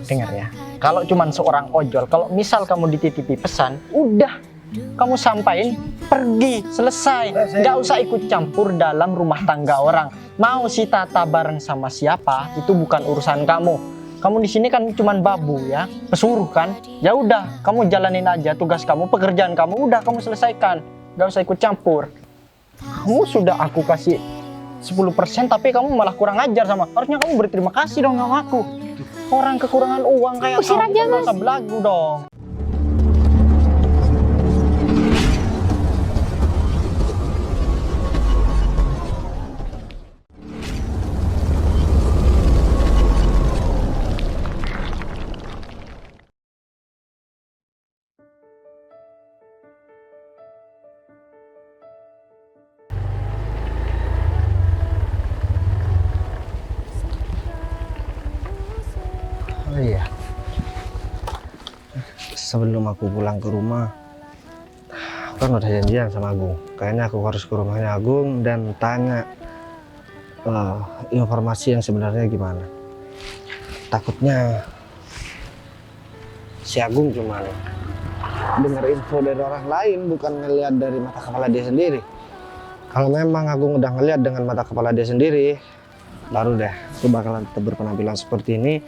dengar ya. Kalau cuman seorang ojol, kalau misal kamu dititipi pesan, udah kamu sampaikan, pergi, selesai. Nggak usah ikut campur dalam rumah tangga orang. Mau si Tata bareng sama siapa, itu bukan urusan kamu. Kamu di sini kan cuman babu ya, pesuruh kan. Ya udah, kamu jalanin aja tugas kamu, pekerjaan kamu, udah kamu selesaikan. Nggak usah ikut campur. Kamu sudah aku kasih 10%, tapi kamu malah kurang ajar sama. Harusnya kamu berterima kasih dong sama aku. Orang kekurangan uang kayak Usir kamu, aja, nggak Mas. usah belagu dong. Oh iya, sebelum aku pulang ke rumah, aku kan udah janjian sama Agung. Kayaknya aku harus ke rumahnya Agung dan tanya informasi yang sebenarnya gimana. Takutnya si Agung cuma dengar info dari orang lain, bukan ngeliat dari mata kepala dia sendiri. Kalau memang Agung udah ngeliat dengan mata kepala dia sendiri, baru deh aku bakalan tetap berpenampilan seperti ini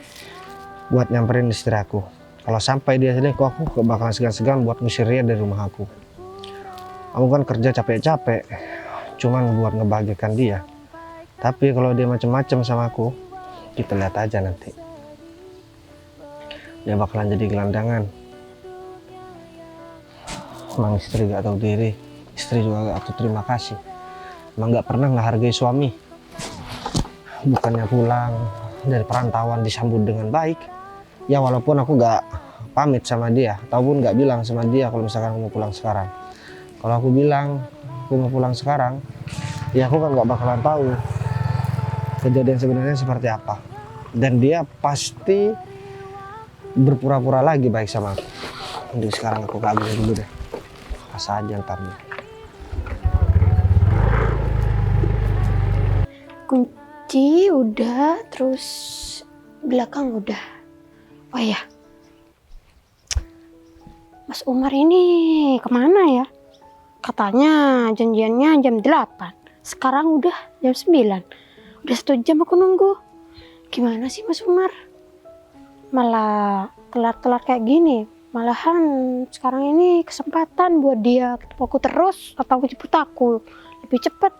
buat nyamperin istri aku. Kalau sampai dia sini, kok aku bakalan segan-segan buat ngusir dia dari rumah aku. Aku kan kerja capek-capek, cuman buat ngebahagiakan dia. Tapi kalau dia macem-macem sama aku, kita lihat aja nanti. Dia bakalan jadi gelandangan. Emang istri gak tahu diri, istri juga gak tahu terima kasih. Emang gak pernah ngehargai suami. Bukannya pulang dari perantauan disambut dengan baik. Ya walaupun aku gak pamit sama dia, ataupun gak bilang sama dia kalau misalkan aku mau pulang sekarang. Kalau aku bilang aku mau pulang sekarang, ya aku kan gak bakalan tahu kejadian sebenarnya seperti apa. Dan dia pasti berpura-pura lagi baik sama aku. Untuk sekarang aku kabur dulu deh. Asa aja ntar dia. Kunci udah, terus belakang udah. Oh iya, Mas Umar ini kemana ya? Katanya janjiannya jam 8. Sekarang udah jam 9. Udah 1 jam aku nunggu. Gimana sih Mas Umar? Malah telat-telat kayak gini. Malahan sekarang ini kesempatan buat dia ketemu aku terus atau jemput aku lebih cepat.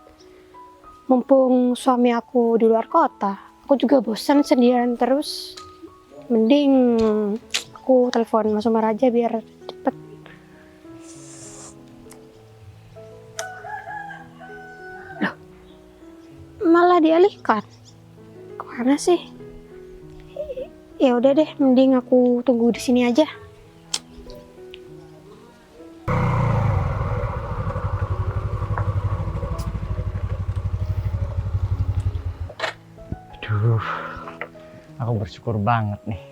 Mumpung suami aku di luar kota, aku juga bosan sendirian terus. Mending aku telepon Mas Umar aja biar cepet. Loh, malah dialihkan. Kemana sih? Ya udah deh, mending aku tunggu di sini aja. Aduh, aku bersyukur banget nih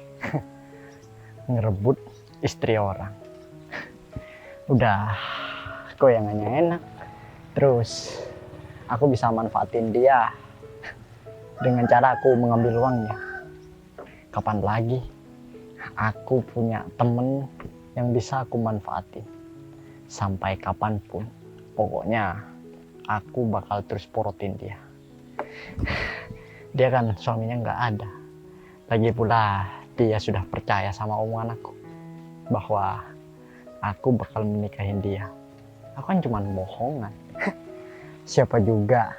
ngerebut istri orang. Udah goyangannya enak, terus aku bisa manfaatin dia dengan cara aku mengambil uangnya. Kapan lagi aku punya temen yang bisa aku manfaatin? Sampai kapanpun, pokoknya aku bakal terus porotin dia. Dia kan suaminya nggak ada. Lagi pula dia sudah percaya sama omongan aku bahwa aku bakal menikahin dia. Aku kan cuma bohongan. Siapa juga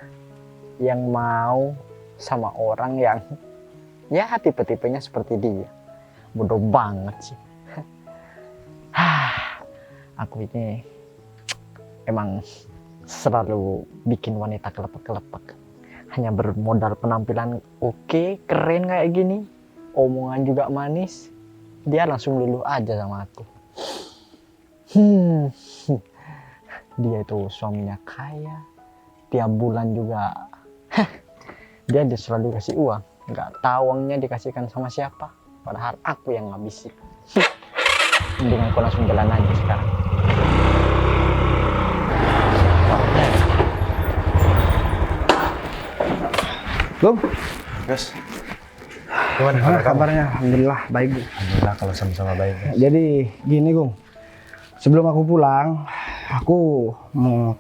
yang mau sama orang yang ya tipe-tipenya seperti dia. Bodoh banget sih. Aku ini emang selalu bikin wanita kelepek-kelepek. Hanya bermodal penampilan oke, keren kayak gini, omongan juga manis, dia langsung luluh aja sama aku. Dia itu suaminya kaya, tiap bulan juga dia selalu kasih uang, nggak tahu uangnya dikasihkan sama siapa, padahal aku yang ngabisin. Mending aku langsung jalan aja sekarang. Bang, Yes. Gimana Gimana kabarnya? Alhamdulillah baik. Gung. Alhamdulillah kalau sama-sama baik. Guys. Jadi gini Gung, sebelum aku pulang, aku mau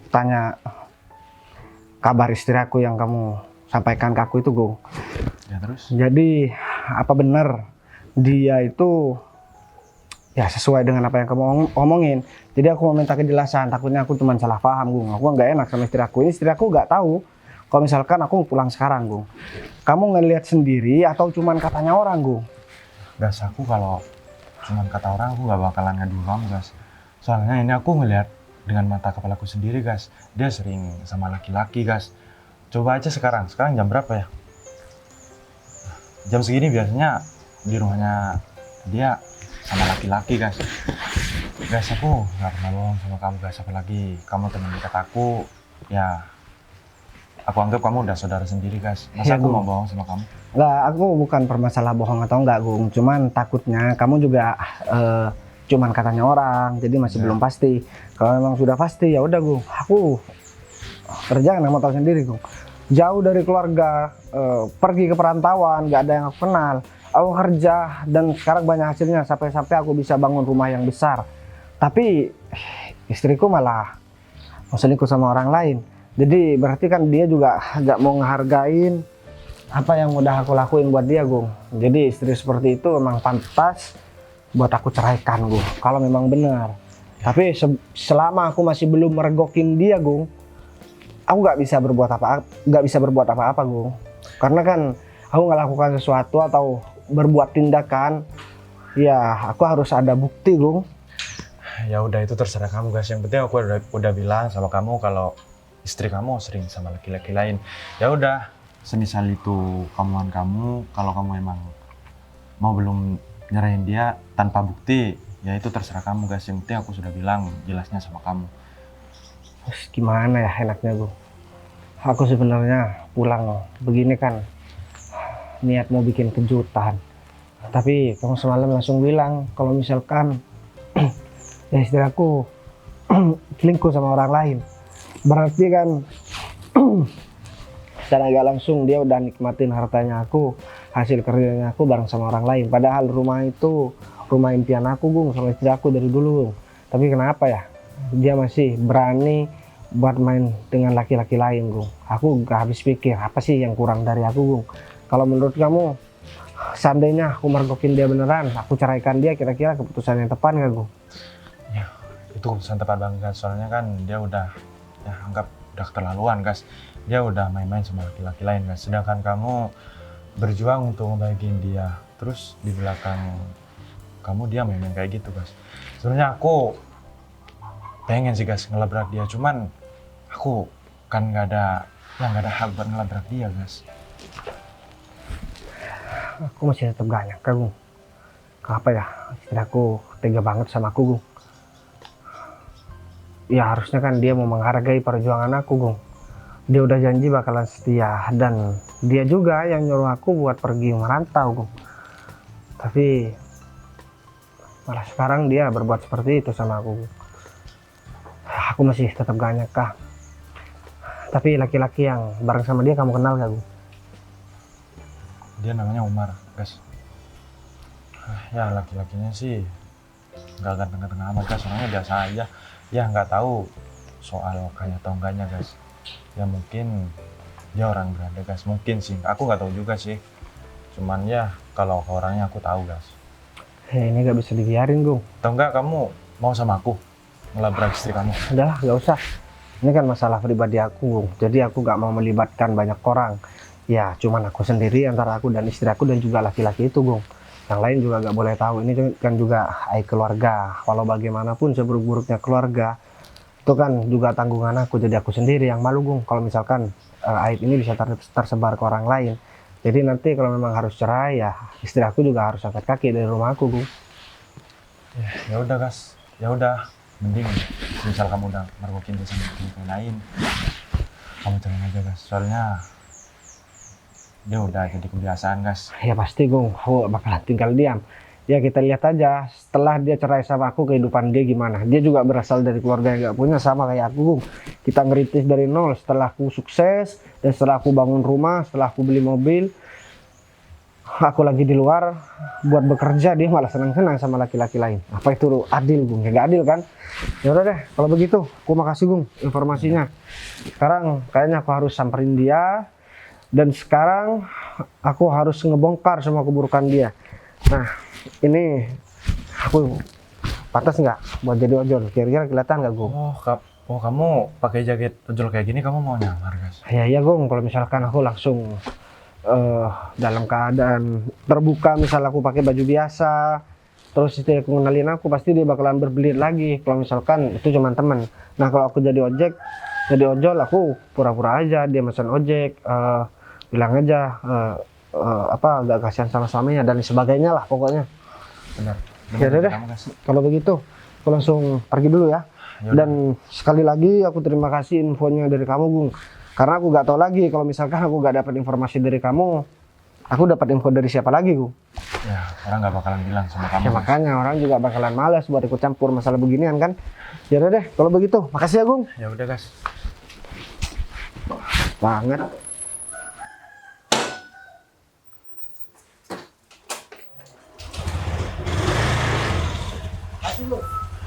tanya kabar istri aku yang kamu sampaikan ke aku itu Gung. Ya terus? Jadi apa benar dia itu ya sesuai dengan apa yang kamu omongin? Jadi aku mau minta kejelasan, takutnya aku cuma salah paham Gung. Aku nggak enak sama istri aku. Ini istri aku nggak tahu kalau misalkan aku pulang sekarang Gung. Kamu ngelihat sendiri atau cuman katanya orang Gung? Gas, aku kalau cuman kata orang aku nggak bakalan ngadu kamu Gas. Soalnya ini aku ngelihat dengan mata kepalaku sendiri Gas. Dia sering sama laki-laki Gas. Coba aja sekarang jam berapa ya? Jam segini biasanya di rumahnya dia sama laki-laki Gas. Gas, aku nggak pernah bohong sama kamu Gas. Apalagi kamu teman dekat aku, ya aku anggap kamu udah saudara sendiri Gas. Masa Iya, aku Gung. mau bohong sama kamu? Nggak, aku bukan permasalah bohong atau enggak Gung. Cuman takutnya kamu juga cuman katanya orang, jadi masih Ya. belum pasti. Kalau memang sudah pasti ya udah Gung. Aku kerjaan kamu tahu sendiri Gung. Jauh dari keluarga, pergi ke perantauan, nggak ada yang aku kenal. Aku kerja dan sekarang banyak hasilnya sampai-sampai aku bisa bangun rumah yang besar. Tapi istriku malah mau selingkuh sama orang lain. Jadi berarti kan dia juga nggak mau ngehargain apa yang udah aku lakuin buat dia Gung. Jadi istri seperti itu memang pantas buat aku ceraikan Gung, kalau memang benar. Tapi selama aku masih belum mergokin dia Gung, aku nggak bisa berbuat apa-apa Gung. Karena kan aku nggak lakukan sesuatu atau berbuat tindakan, ya aku harus ada bukti Gung. Ya udah, itu terserah kamu Gas. Yang penting aku udah bilang sama kamu kalau istri kamu sering sama laki-laki lain. Ya udah, semisal itu kemauan kamu, kalau kamu emang mau belum nyerahin dia tanpa bukti, ya itu terserah kamu Gas. Yang penting aku sudah bilang jelasnya sama kamu. Terus gimana ya enaknya Gung? Aku sebenarnya pulang begini kan niat mau bikin kejutan. Tapi kamu semalam langsung bilang kalau misalkan ya istri aku selingkuh sama orang lain. Berarti kan secara nggak langsung dia udah nikmatin hartanya aku, hasil kerjanya aku bareng sama orang lain. Padahal rumah itu rumah impian aku Gung, sama istri aku dari dulu Gung. Tapi kenapa ya dia masih berani buat main dengan laki-laki lain Gung? Aku gak habis pikir apa sih yang kurang dari aku Gung. Kalau menurut kamu seandainya aku mergokin dia beneran, aku ceraikan dia, kira-kira keputusan yang tepat gak Gung? Ya, itu keputusan tepat banget Gas. Soalnya kan dia udah, ya anggap udah keterlaluan Gas. Dia udah main-main sama laki-laki lain Gas. Sedangkan kamu berjuang untuk ngebahagiain dia. Terus di belakang kamu dia main-main kayak gitu Gas. Sebenarnya aku pengen sih Gas ngelabrak dia. Cuman aku kan nggak ada hak buat ngelabrak dia Gas. Aku masih tetap gak nyangka Gung. Kenapa ya istri aku tega banget sama aku Gung. Ya harusnya kan dia mau menghargai perjuangan aku Gung. Dia udah janji bakalan setia dan dia juga yang nyuruh aku buat pergi merantau Gung. Tapi malah sekarang dia berbuat seperti itu sama aku Gung. Aku masih tetap gak nyangka. Tapi laki-laki yang bareng sama dia kamu kenal gak Gung? Dia namanya Umar Gas. Ya laki-lakinya sih nggak ganteng-ganteng amat Gas. Orangnya biasa aja. Ya nggak tahu soal kaya atau enggaknya Gas. Ya mungkin dia orang berada Gas. Mungkin sih. Aku nggak tahu juga sih. Cuman ya kalau orangnya aku tahu Gas. Ini gak bisa dibiarin Gung. Atau enggak kamu mau sama aku ngelabrak istri kamu? Udahlah gak usah. Ini kan masalah pribadi aku Gung. Jadi aku gak mau melibatkan banyak orang. Ya cuman aku sendiri antara aku dan istri aku dan juga laki-laki itu Gung. Yang lain juga gak boleh tahu. Ini kan juga aib keluarga. Walau bagaimanapun seburuk-buruknya keluarga, itu kan juga tanggungan aku. Jadi aku sendiri yang malu Gung kalau misalkan aib ini bisa tersebar ke orang lain. Jadi nanti kalau memang harus cerai, ya istri aku juga harus angkat kaki dari rumah aku Gung. Ya udah Gas. Ya udah. Mending misal kamu udah mergokin dia sama laki-laki lain, kamu cerai aja Gas. Soalnya dia udah jadi kebiasaan Gas. Ya pasti Gung, aku bakalan tinggal diam. Ya kita lihat aja setelah dia cerai sama aku kehidupan dia gimana. Dia juga berasal dari keluarga yang gak punya sama kayak aku Gung. Kita ngerintis dari nol. Setelah aku sukses dan setelah aku bangun rumah, setelah aku beli mobil, aku lagi di luar buat bekerja, dia malah senang-senang sama laki-laki lain. Apa itu adil, Gung? Ya nggak adil kan? Ya udah deh, kalau begitu, aku makasih, Gung, informasinya. Sekarang kayaknya aku harus samperin dia, dan sekarang aku harus ngebongkar semua keburukan dia. Nah, ini aku pantas nggak buat jadi ojol? Kira-kira kelihatan nggak, Gung? Oh, kamu pakai jaket ojol kayak gini, kamu mau nyamar, guys? Ya iya, Gung, kalau misalkan aku langsung dalam keadaan terbuka, misal aku pakai baju biasa, terus itu aku kenalin aku, pasti dia bakalan berbelit lagi kalau misalkan itu cuma temen. Nah, kalau aku jadi ojol, aku pura-pura aja dia pesan ojek, bilang aja agak kasihan sama suaminya dan sebagainya lah pokoknya. Benar. Ya udah deh, Kamu, guys. kalau begitu aku langsung pergi dulu ya. Yaudah. Dan sekali lagi aku terima kasih infonya dari kamu, Gung. Karena aku nggak tahu lagi kalau misalkan aku nggak dapat informasi dari kamu, aku dapat info dari siapa lagi, Gung? Ya, orang nggak bakalan bilang sama kamu. Ya guys. makanya orang juga bakalan malas buat ikut campur masalah beginian kan. Ya udah deh, kalau begitu makasih ya, Gung. Ya udah, guys. Banget.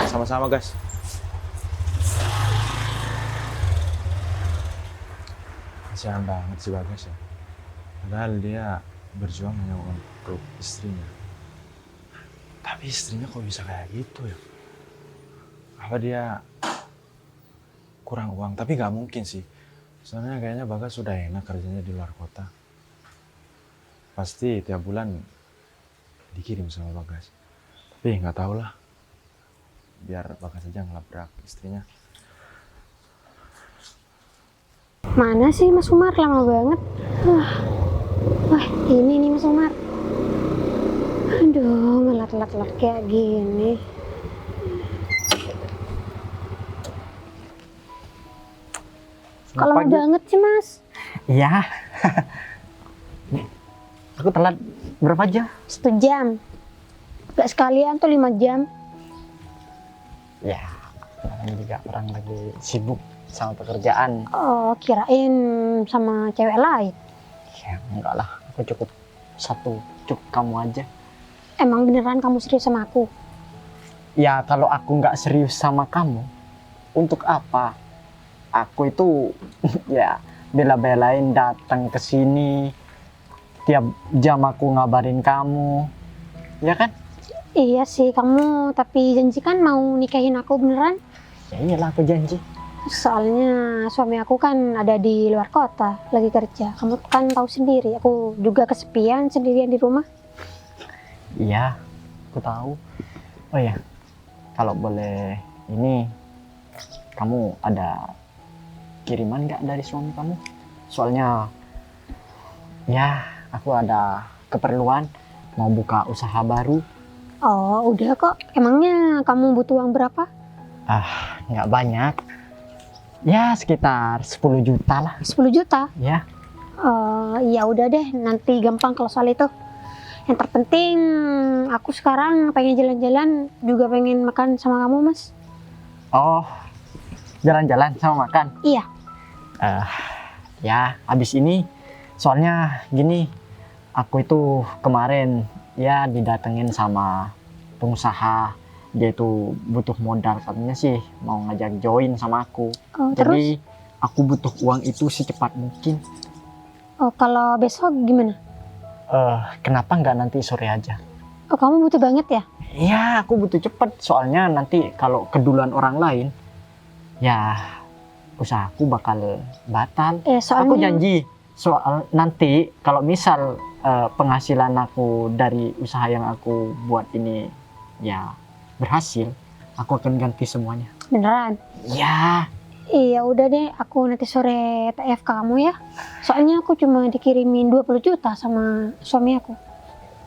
Sama-sama, guys. Kasihan banget sih Bagas ya. Padahal dia berjuang hanya untuk istrinya. Tapi istrinya kok bisa kayak gitu ya? Apa dia kurang uang? Tapi nggak mungkin sih. Soalnya kayaknya Bagas sudah enak kerjanya di luar kota. Pasti tiap bulan dikirim sama Bagas. Tapi nggak tahu lah. Biar Bagas aja ngelabrak istrinya. Mana sih Mas Umar? Lama banget. Wah, ini nih Mas Umar. Aduh, malah telat-telat kayak gini. Kok lama banget sih Mas? Iya. Aku telat berapa jam? 1 jam. Gak sekalian tuh 5 jam. Ya, namanya juga orang lagi sibuk sama pekerjaan. Oh, kirain sama cewek lain. Ya, enggak lah. Aku cukup kamu aja. Emang beneran kamu serius sama aku? Ya, kalau aku nggak serius sama kamu, untuk apa? Aku itu ya bela-belain datang ke sini. Tiap jam aku ngabarin kamu. Ya kan? Iya sih kamu, tapi janji kan mau nikahin aku beneran? Ya iyalah, aku janji. Soalnya suami aku kan ada di luar kota, lagi kerja. Kamu kan tahu sendiri, aku juga kesepian sendirian di rumah. Iya, aku tahu. Oh ya, kalau boleh ini, kamu ada kiriman nggak dari suami kamu? Soalnya, ya aku ada keperluan mau buka usaha baru. Oh, udah kok. Emangnya kamu butuh uang berapa? Nggak banyak. Ya sekitar 10 juta lah. 10 juta? Ya, Ya udah deh, nanti gampang kalau soal itu. Yang terpenting aku sekarang pengen jalan-jalan, juga pengen makan sama kamu, Mas. oh jalan-jalan sama makan. Iya. Ya habis ini, soalnya gini, aku itu kemarin ya didatengin sama pengusaha. Dia itu butuh modal, katanya sih mau ngajak join sama aku. Oh, Jadi terus? aku butuh uang itu secepat mungkin. Oh, kalau besok gimana? Kenapa nggak nanti sore aja? Oh, kamu butuh banget ya? Ya aku butuh cepet, soalnya nanti kalau keduluan orang lain, ya usahaku bakal batal. Soalnya... Aku janji, soal nanti kalau misal penghasilan aku dari usaha yang aku buat ini ya berhasil, aku akan ganti semuanya. Beneran? Ya. Iya udah deh, aku nanti sore TF kamu ya. Soalnya aku cuma dikirimin 20 juta sama suami aku.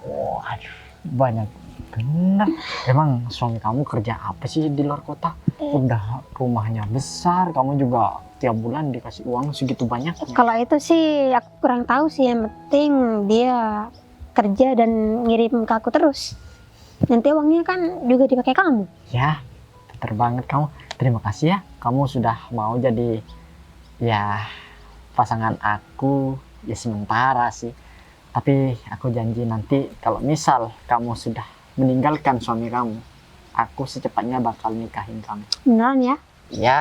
Oh, aduh, banyak bener. Emang suami kamu kerja apa sih di luar kota? Udah rumahnya besar, kamu juga tiap bulan dikasih uang segitu banyak. Kalau itu sih aku kurang tahu sih, yang penting dia kerja dan ngirim ke aku terus. Nanti uangnya kan juga dipakai kamu. Ya, pinter banget kamu. Terima kasih ya, kamu sudah mau jadi ya pasangan aku ya sementara sih. Tapi aku janji nanti kalau misal kamu sudah meninggalkan suami kamu, aku secepatnya bakal nikahin kamu. Beneran ya? Ya,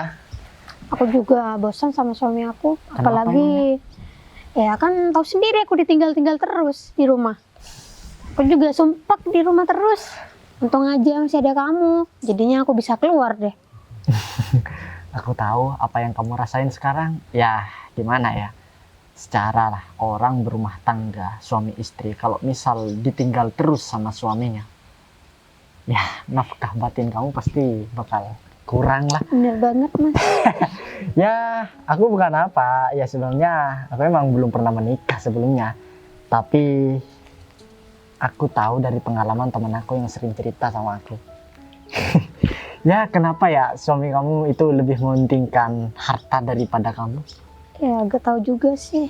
Aku juga bosan sama suami aku. Kenapa Apalagi ya kan tahu sendiri aku ditinggal-tinggal terus di rumah. Aku juga sumpah di rumah terus. Untung aja masih ada kamu. Jadinya aku bisa keluar deh. aku tahu apa yang kamu rasain sekarang. Ya, gimana ya? Secara lah orang berumah tangga, suami istri, kalau misal ditinggal terus sama suaminya, ya nafkah batin kamu pasti bakal kurang lah. Bener banget mas. Ya, aku bukan apa. Ya sebenarnya aku emang belum pernah menikah sebelumnya. Tapi aku tahu dari pengalaman teman aku yang sering cerita sama aku. Ya, kenapa ya suami kamu itu lebih mementingkan harta daripada kamu? Ya gak tahu juga sih.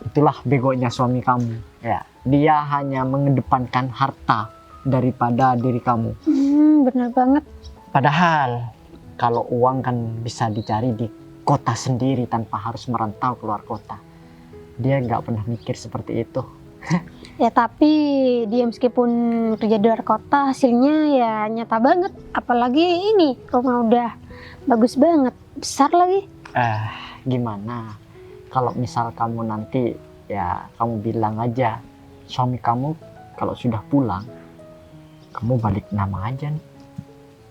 Itulah begonya suami kamu. Ya, dia hanya mengedepankan harta daripada diri kamu. Bener banget. Padahal kalau uang kan bisa dicari di kota sendiri tanpa harus merantau keluar kota. Dia nggak pernah mikir seperti itu. Ya tapi dia meskipun kerja di luar kota hasilnya ya nyata banget. Apalagi ini rumah udah bagus banget, besar lagi. Gimana kalau misal kamu nanti ya kamu bilang aja suami kamu kalau sudah pulang kamu balik nama aja nih.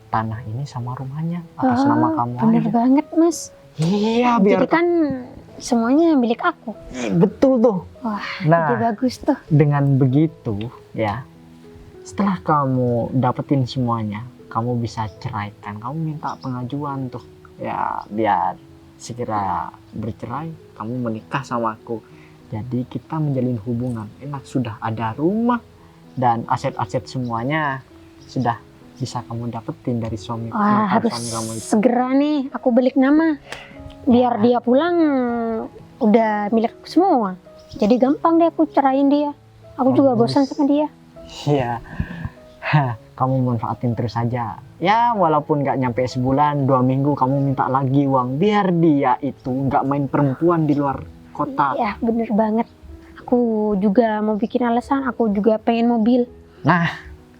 Tanah ini sama rumahnya atas nama kamu Bener aja. banget mas. Iya, biar Jadi kan semuanya milik aku. betul tuh. Wah, Nah, ide bagus tuh. dengan begitu ya, setelah kamu dapetin semuanya, kamu bisa ceraikan, kamu minta pengajuan tuh ya biar segera bercerai, kamu menikah sama aku. Jadi kita menjalin hubungan, enak sudah ada rumah dan aset-aset semuanya sudah bisa kamu dapetin dari suami Wah, harus suami kamu itu. segera nih aku balik nama. Biar dia pulang udah milik aku semua. Jadi gampang deh aku cerain dia. Aku juga Bagus. bosan sama dia. Iya, kamu manfaatin terus saja. Ya walaupun nggak nyampe sebulan, 2 minggu kamu minta lagi uang biar dia itu nggak main perempuan di luar kota. Ya bener banget. Aku juga mau bikin alasan. Aku juga pengen mobil. Nah,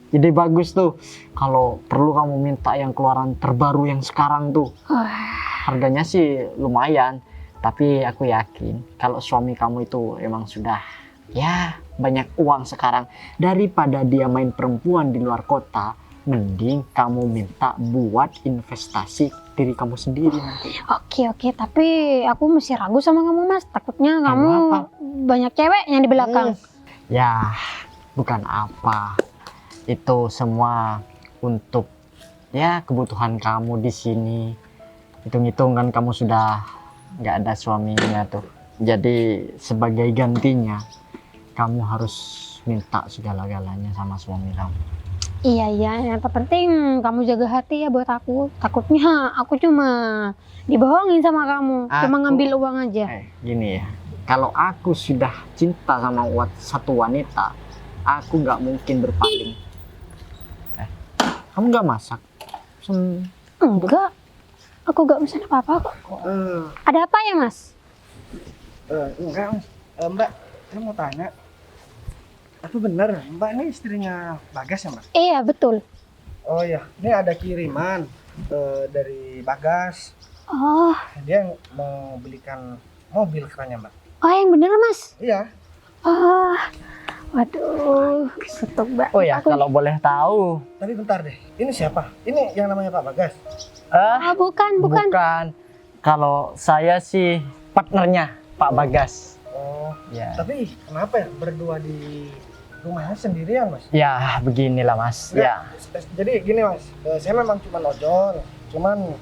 ide bagus tuh. Kalau perlu kamu minta yang keluaran terbaru yang sekarang tuh. Wah, Harganya sih lumayan, tapi aku yakin kalau suami kamu itu emang sudah ya banyak uang sekarang, daripada dia main perempuan di luar kota, mending kamu minta buat investasi diri kamu sendiri nanti. oke. Tapi aku masih ragu sama kamu mas. Takutnya kamu apa? banyak ceweknya di belakang. Ya, bukan apa. Itu semua untuk ya kebutuhan kamu di sini. Hitung-hitung kan kamu sudah nggak ada suaminya tuh. Jadi sebagai gantinya kamu harus minta segala-galanya sama suami kamu. Iya, yang terpenting kamu jaga hati ya buat aku. Takutnya aku cuma dibohongin sama kamu, cuma Aku- ngambil uang aja. Gini ya, kalau aku sudah cinta sama satu wanita, aku nggak mungkin berpaling. Kamu nggak masak? Enggak, aku gak pesan apa-apa kok. Ada apa ya mas? Enggak mas. Mbak, saya mau tanya. Apa benar Mbak ini istrinya Bagas ya Mbak? Iya betul. Oh iya, ini ada kiriman dari Bagas. Oh, Dia mau belikan mobil kerannya Mbak. yang bener mas. Iya. Oh, waduh, betul mbak. Oh ya, Aku- kalau boleh tahu. Tapi bentar deh, ini siapa? Ini yang namanya Pak Bagas. bukan. Bukan. Kalau saya sih partnernya Pak Bagas. Oh, Ya. tapi kenapa ya berdua di rumahnya sendirian Mas? Ya, beginilah Mas. Ya. Jadi gini Mas, saya memang cuma ojol, cuman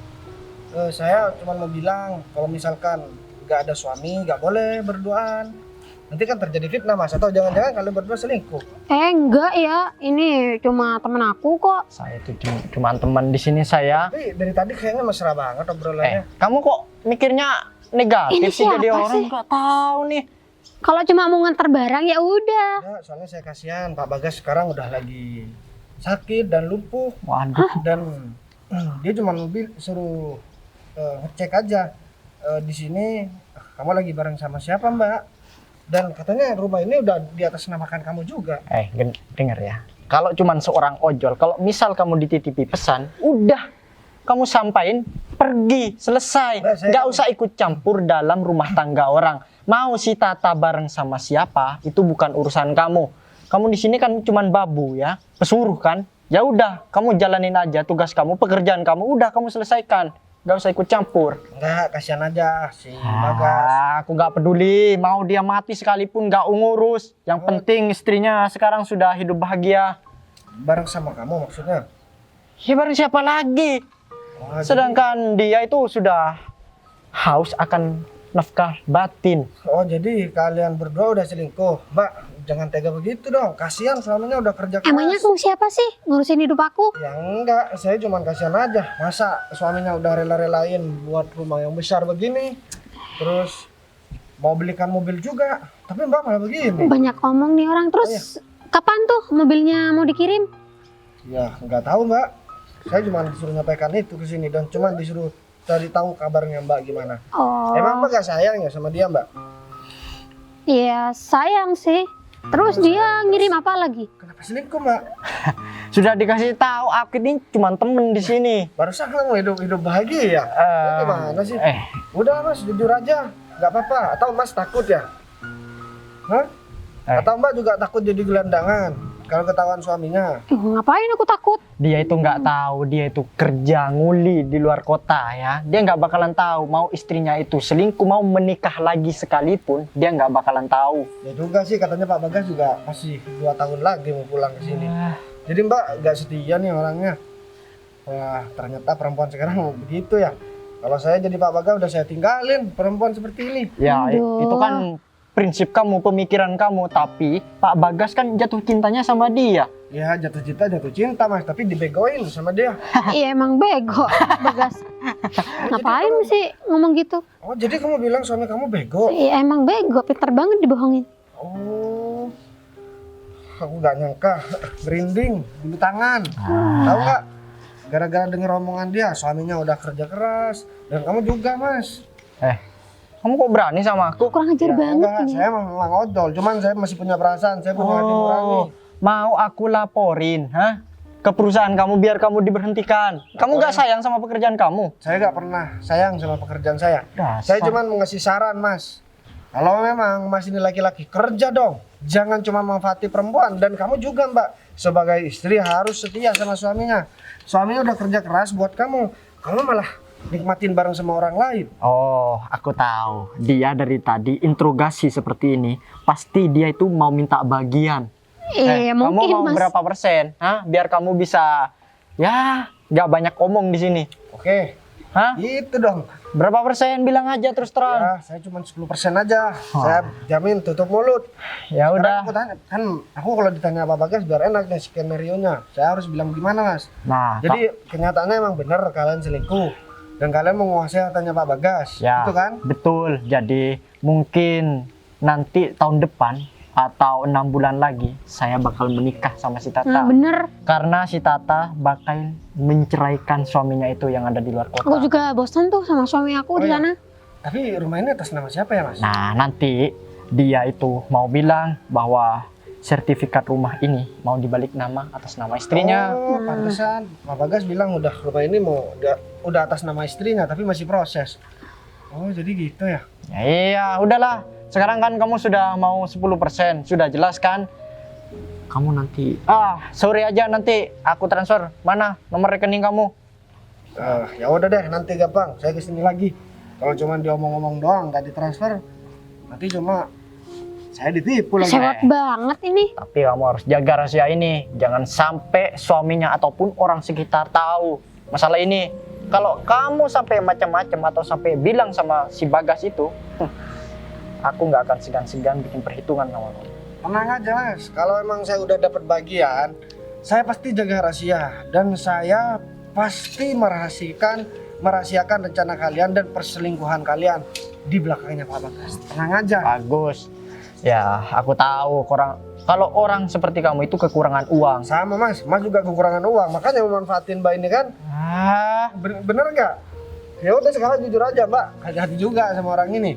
saya cuma mau bilang kalau misalkan nggak ada suami nggak boleh berduaan. Nanti kan terjadi fitnah Mas, atau jangan-jangan kalian berdua selingkuh. Enggak ya, ini cuma temen aku kok. Saya itu cuma teman di sini saya. Tapi dari tadi kayaknya mesra banget obrolannya. Kamu kok mikirnya negatif Ini sih jadi siapa orang? sih? Nggak tahu nih. Kalau cuma mau nganter barang ya udah. Ya, soalnya saya kasihan Pak Bagas sekarang udah lagi sakit dan lumpuh, Waduh. dan dia cuma mobil suruh ngecek aja di sini kamu lagi bareng sama siapa Mbak? Dan katanya rumah ini udah di atas namakan kamu juga. Denger ya. Kalau cuman seorang ojol, kalau misal kamu dititipi pesan, udah kamu sampain, pergi, selesai. Nah, saya- Nggak usah ikut campur dalam rumah tangga orang. Mau si Tata bareng sama siapa, itu bukan urusan kamu. Kamu di sini kan cuman babu ya, pesuruh kan. Ya udah, kamu jalanin aja tugas kamu, pekerjaan kamu, udah kamu selesaikan. Nggak usah ikut campur. Enggak, kasihan aja si Bagas. Aku nggak peduli, mau dia mati sekalipun nggak ngurus. Yang penting istrinya sekarang sudah hidup bahagia. Bareng sama kamu maksudnya? Ya bareng siapa lagi? Oh, Sedangkan dia itu sudah haus akan nafkah batin. jadi kalian berdua udah selingkuh. Mbak, jangan tega begitu dong. Kasihan suaminya udah kerja keras. Emangnya kamu siapa sih ngurusin hidup aku? Ya enggak, saya cuma kasihan aja. Masa suaminya udah rela-relain buat rumah yang besar begini. Terus mau belikan mobil juga. Tapi Mbak malah begini. Banyak omong nih orang. Terus kapan tuh mobilnya mau dikirim? Ya nggak tahu Mbak. Saya cuma disuruh nyampaikan itu ke sini dan cuma disuruh cari tahu kabarnya Mbak gimana. Oh, Emang Mbak gak sayang ya sama dia Mbak? iya sayang sih. Terus dia ngirim apa lagi? Kenapa selingkuh Mbak? Sudah dikasih tahu aku ini cuma temen di sini. Barusan kamu hidup bahagia ya? Ini gimana sih? Udah Mas, jujur aja. Nggak apa-apa. Atau Mas takut ya? Hah? Atau Mbak juga takut jadi gelandangan kalau ketahuan suaminya? Ngapain aku takut? Dia itu nggak tahu, dia itu kerja nguli di luar kota ya. Dia nggak bakalan tahu mau istrinya itu selingkuh, mau menikah lagi sekalipun, dia nggak bakalan tahu. Ya juga sih, katanya Pak Bagas juga masih 2 tahun lagi mau pulang ke sini. Jadi Mbak nggak setia nih orangnya. Wah, ternyata perempuan sekarang begitu ya. Kalau saya jadi Pak Bagas udah saya tinggalin perempuan seperti ini. Ya Aduh. itu kan prinsip kamu, pemikiran kamu. Tapi Pak Bagas kan jatuh cintanya sama dia. Ya jatuh cinta Mas, tapi dibegoin sama dia. Iya emang bego, Bagas. Ngapain sih ngomong gitu? Oh jadi kamu bilang suami kamu bego? Iya emang bego, pintar banget dibohongin. Oh, aku nggak nyangka, merinding, bulu tangan. Tahu nggak? Gara-gara denger omongan dia, suaminya udah kerja keras, dan kamu juga Mas. Kamu kok berani sama aku? Kurang ajar banget enggak, ini. saya memang ojol, cuman saya masih punya perasaan, saya punya hati nurani. Mau aku laporin, ke perusahaan kamu biar kamu diberhentikan. Kamu nggak sayang sama pekerjaan kamu? Saya nggak pernah sayang sama pekerjaan saya. Dasar. Saya cuma mau ngasih saran Mas. Kalau memang Mas ini laki-laki, kerja dong. Jangan cuma manfaati perempuan. Dan kamu juga Mbak, sebagai istri harus setia sama suaminya. Suaminya udah kerja keras buat kamu. Kamu malah nikmatin bareng sama orang lain. Oh, aku tahu. Dia dari tadi interogasi seperti ini, pasti dia itu mau minta bagian. Iya Kamu mungkin mau Mas. berapa persen? Biar kamu bisa, ya, nggak banyak omong di sini. Oke, itu dong. Berapa persen? Bilang aja terus terang. Ya, saya cuma 10% aja. Saya jamin tutup mulut. Ya Sekarang udah. aku tanya, kan aku kalau ditanya Pak Bagas biar enak nih skenario-nya. Saya harus bilang gimana Mas? Nah, Jadi kenyataannya emang bener kalian selingkuh dan kalian menguasai hartanya Pak Bagas, ya, gitu kan? betul. Jadi mungkin nanti tahun depan atau 6 bulan lagi saya bakal menikah sama si Tata. Nah bener, Karena si Tata bakal menceraikan suaminya itu yang ada di luar kota. aku juga bosan tuh sama suami aku di iya. sana. Tapi rumah ini atas nama siapa ya Mas? Nah, nanti dia itu mau bilang bahwa sertifikat rumah ini mau dibalik nama atas nama istrinya. Oh, pantesan Pak Bagas bilang udah rumah ini udah atas nama istrinya tapi masih proses. Oh, jadi gitu ya? Ya, iya, udahlah. Sekarang kan kamu sudah mau 10%, sudah jelas kan? Kamu nanti, sore aja nanti aku transfer. Mana nomor rekening kamu? Ya udah deh, nanti gampang. Saya kesini lagi. Kalau cuma diomong-omong doang, nggak ditransfer, nanti cuma saya ditipu lagi. Sewot banget ini. Tapi kamu harus jaga rahasia ini. Jangan sampai suaminya ataupun orang sekitar tahu masalah ini. Kalau kamu sampai macam-macam atau sampai bilang sama si Bagas itu, aku nggak akan segan-segan bikin perhitungan sama kamu. Tenang aja Mas, kalau emang saya udah dapat bagian, saya pasti jaga rahasia dan saya pasti merahasiakan rencana kalian dan perselingkuhan kalian di belakangnya Pak Bagas. Tenang aja. Bagus. Ya, aku tahu kalau orang seperti kamu itu kekurangan uang. Sama Mas juga kekurangan uang, makanya memanfaatin Mbak ini kan. Bener nggak? Ya udah sekarang jujur aja Mbak, hati-hati juga sama orang ini.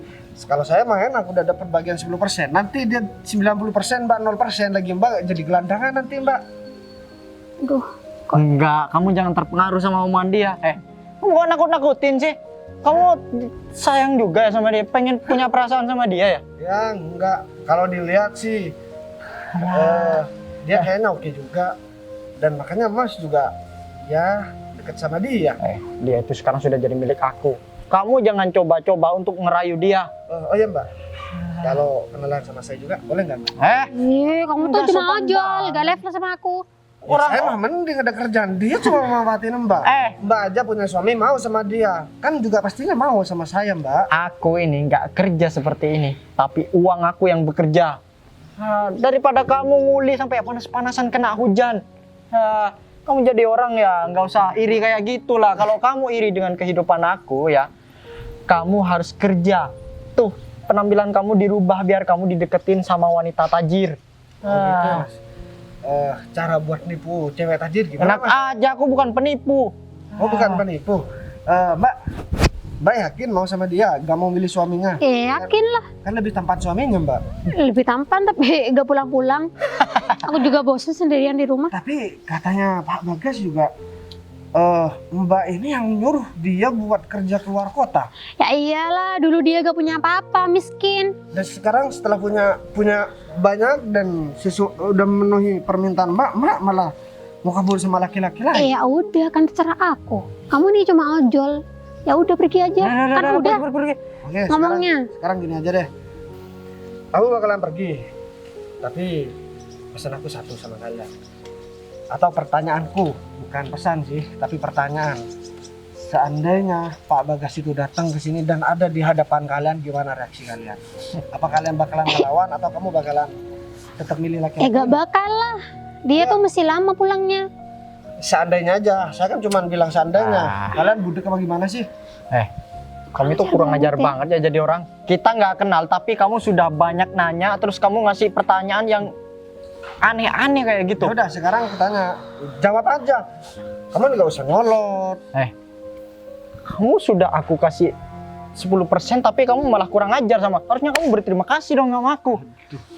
Kalau saya mah enak udah dapat bagian 10%. Nanti dia 90%, Mbak, 0% lagi, Mbak. Jadi gelandangan nanti, Mbak. Aduh, Enggak, kamu jangan terpengaruh sama omongan dia. Kamu kok nakut-nakutin sih? Kamu sayang juga ya sama dia, pengen punya perasaan sama dia ya? Ya, enggak. Kalau dilihat sih dia kayaknya oke juga. Dan makanya Mas juga ya deket sama dia. Dia itu sekarang sudah jadi milik aku. Kamu jangan coba-coba untuk ngerayu dia. Oh iya, Mbak. Kalau kenalan sama saya juga boleh nggak, Mbak? kamu tuh Nggak cuma sopan ojol, banget. gak level sama aku. Ya, saya mah mending ada kerjaan. Dia cuma memanfaatin Mbak. Mbak aja punya suami mau sama dia. Kan juga pastinya mau sama saya, Mbak. Aku ini nggak kerja seperti ini, tapi uang aku yang bekerja. Daripada kamu nguli sampai panas-panasan kena hujan. Kamu jadi orang ya nggak usah iri kayak gitulah. Kalau kamu iri dengan kehidupan aku ya, kamu harus kerja. Tuh, penampilan kamu dirubah biar kamu dideketin sama wanita tajir. Oh, gitu, Mas. Cara buat nipu cewek tajir gimana, Enak Mas? aja, aku bukan penipu. Oh, bukan penipu. Mbak yakin mau sama dia? Gak mau milih suaminya? Yakin lah. Kan lebih tampan suaminya, Mbak. Lebih tampan tapi gak pulang-pulang. Aku juga bosan sendirian di rumah. Tapi katanya Pak Bagas juga Mbak ini yang nyuruh dia buat kerja keluar kota. Ya iyalah, dulu dia gak punya apa-apa, miskin. Dan sekarang setelah punya banyak dan udah memenuhi permintaan Mbak malah mau kabur sama laki-laki lain. Ya udah, kan terserah aku. Kamu nih cuma ojol. Ya udah pergi aja. Kan udah Oke, ngomongnya. sekarang gini aja deh. Aku bakalan pergi. Tapi pesan aku satu sama kalian. Atau pertanyaanku, bukan pesan sih, tapi pertanyaan. Seandainya Pak Bagas itu datang ke sini dan ada di hadapan kalian, gimana reaksi kalian? Apa kalian bakalan ngelawan atau kamu bakalan tetap milih laki-laki? Gak bakal lah. Dia tuh masih lama pulangnya. Seandainya aja, saya kan cuma bilang seandainya. Kalian budek apa gimana sih? Kamu itu kurang ajar banget ya jadi orang. Kita nggak kenal, tapi kamu sudah banyak nanya, terus kamu ngasih pertanyaan yang aneh-aneh kayak gitu. Ya udah, sekarang aku tanya, jawab aja. Kamu nggak usah ngolot. Kamu sudah aku kasih 10%, tapi kamu malah kurang ajar sama. Harusnya kamu berterima kasih dong sama aku.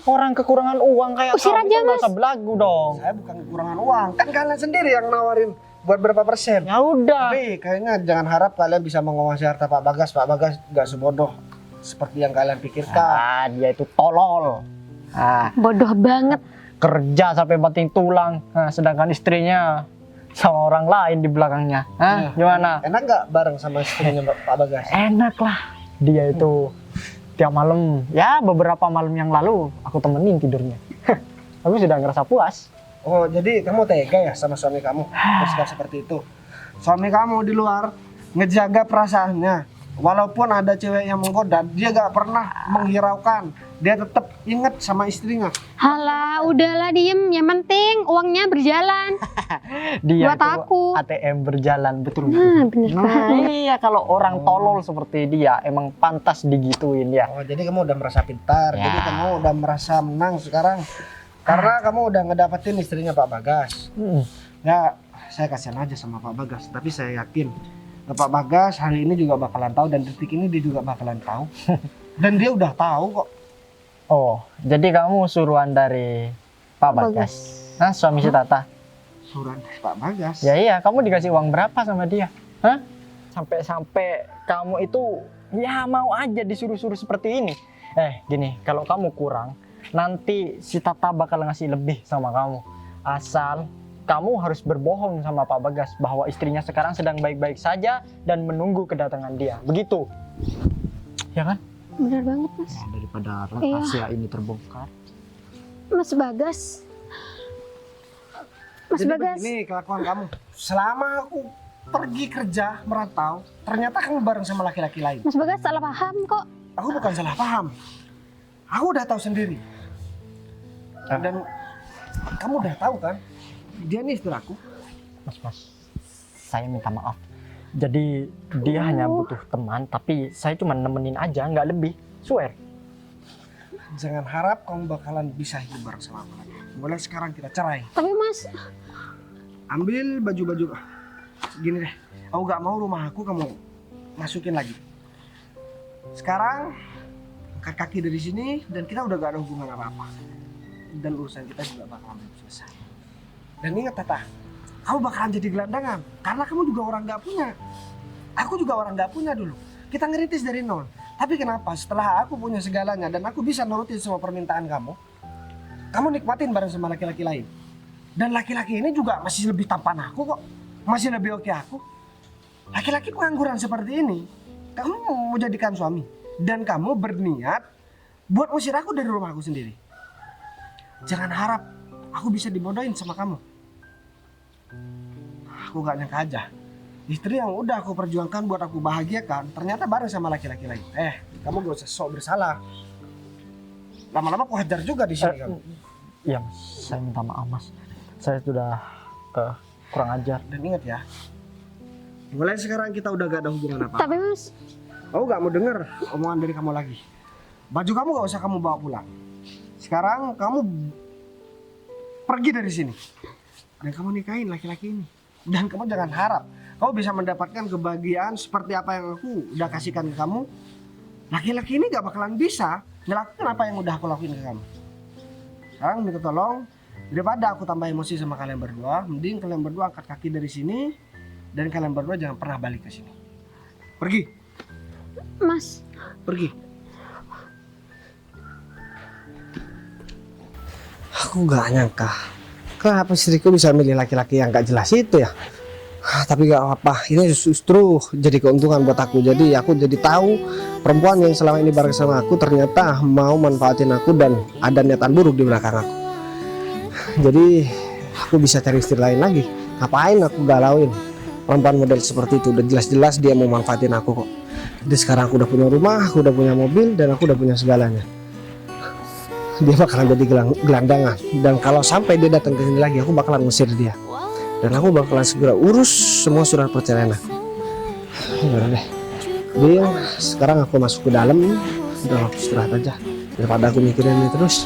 Orang kekurangan uang kayak Usir kamu aja, itu nggak Mas. usah belagu dong. Saya bukan kekurangan uang, kan kalian sendiri yang nawarin buat berapa persen. Ya udah. Tapi kayaknya jangan harap kalian bisa menguasai harta Pak Bagas. Pak Bagas nggak sebodoh seperti yang kalian pikirkan. Dia itu tolol. Bodoh banget. Kerja sampai banting tulang. Sedangkan istrinya sama orang lain di belakangnya. Gimana? Enak nggak bareng sama istrinya Pak Bagas? Enak lah. Dia itu tiap malam, ya beberapa malam yang lalu aku temenin tidurnya. Aku sudah ngerasa puas. Oh, jadi kamu tega ya sama suami kamu bersikap seperti itu? Suami kamu di luar ngejaga perasaannya. Walaupun ada cewek yang menggoda, dia gak pernah menghiraukan. Dia tetap ingat sama istrinya. Halah, udahlah diem. Yang penting uangnya berjalan. Dia Buat itu aku. ATM berjalan betul. Nah, bener banget. Iya, kalau orang tolol seperti dia emang pantas digituin ya. Oh, jadi kamu udah merasa pintar. Ya. Jadi kamu udah merasa menang sekarang. Karena kamu udah ngedapetin istrinya Pak Bagas. Ya, saya kasihan aja sama Pak Bagas. Tapi saya yakin Pak Bagas hari ini juga bakalan tahu dan detik ini dia juga bakalan tahu. Dan dia udah tahu kok. Oh, jadi kamu suruhan dari Pak Bagas? Suami si Tata? Suruhan Pak Bagas. Ya iya, kamu dikasih uang berapa sama dia? Sampai-sampai kamu itu ya mau aja disuruh-suruh seperti ini. Gini, kalau kamu kurang, nanti si Tata bakal ngasih lebih sama kamu. Asal kamu harus berbohong sama Pak Bagas bahwa istrinya sekarang sedang baik-baik saja dan menunggu kedatangan dia. Begitu. Ya kan? Bener banget, Mas. Daripada rahasia ini terbongkar. Mas Bagas. Mas Jadi Bagas. begini kelakuan kamu. Selama aku pergi kerja merantau, ternyata kamu bareng sama laki-laki lain. Mas Bagas salah paham kok. Aku bukan salah paham. Aku udah tahu sendiri. Dan kamu udah tahu kan? Dia nih istri aku. Mas, saya minta maaf. Jadi dia hanya butuh teman, tapi saya cuma nemenin aja, nggak lebih. Swear. Jangan harap kamu bakalan bisa hidup bareng sama aku lagi. Mulai sekarang kita cerai. Tapi Mas, Ambil baju-baju. Gini deh, aku gak mau rumah aku kamu masukin lagi. Sekarang angkat kaki dari sini dan kita udah gak ada hubungan apa-apa. Dan urusan kita juga bakalan selesai. Dan ingat Tata, kamu bakalan jadi gelandangan karena kamu juga orang gak punya. Aku juga orang gak punya dulu. Kita ngerintis dari nol. Tapi kenapa setelah aku punya segalanya dan aku bisa nurutin semua permintaan kamu nikmatin bareng sama laki-laki lain. Dan laki-laki ini juga masih lebih tampan aku kok. Masih lebih oke aku. Laki-laki pengangguran seperti ini, kamu mau jadikan suami. Dan kamu berniat buat usir aku dari rumah aku sendiri. Jangan harap aku bisa dibodohin sama kamu. Aku gak nyangka aja. Istri yang udah aku perjuangkan buat aku bahagiakan, ternyata bareng sama laki-laki lain. Kamu gak usah sok bersalah. Lama-lama aku hajar juga di sini kamu. Ya Mas, saya minta maaf Mas. Saya sudah kurang ajar. Dan ingat ya, mulai sekarang kita udah gak ada hubungan apa-apa. Tapi Mas, Aku gak mau denger omongan dari kamu lagi. Baju kamu gak usah kamu bawa pulang. Sekarang kamu pergi dari sini. Dan kamu nikahin laki-laki ini. Dan kamu jangan harap kamu bisa mendapatkan kebahagiaan seperti apa yang aku udah kasihkan ke kamu. Laki-laki ini gak bakalan bisa ngelakuin apa yang udah aku lakuin ke kamu. Sekarang minta tolong, daripada aku tambah emosi sama kalian berdua, mending kalian berdua angkat kaki dari sini. Dan kalian berdua jangan pernah balik ke sini. Pergi. Mas, Pergi. Aku gak nyangka kenapa istriku bisa milih laki-laki yang gak jelas itu ya. Tapi gak apa-apa, ini justru jadi keuntungan buat aku. Jadi aku jadi tahu perempuan yang selama ini bareng sama aku ternyata mau manfaatin aku dan ada niatan buruk di belakang aku. Jadi aku bisa cari istri lain lagi. Ngapain aku galauin perempuan model seperti itu? Udah jelas-jelas dia mau manfaatin aku kok. Jadi sekarang aku udah punya rumah, aku udah punya mobil, dan aku udah punya segalanya. Dia bakalan jadi gelandangan. Dan kalau sampai dia datang ke sini lagi, aku bakalan ngusir dia. Dan aku bakalan segera urus semua surat perceraian aku. Yaudah deh. Jadi sekarang aku masuk ke dalam, udah aku istirahat aja. Daripada aku mikirin ini terus.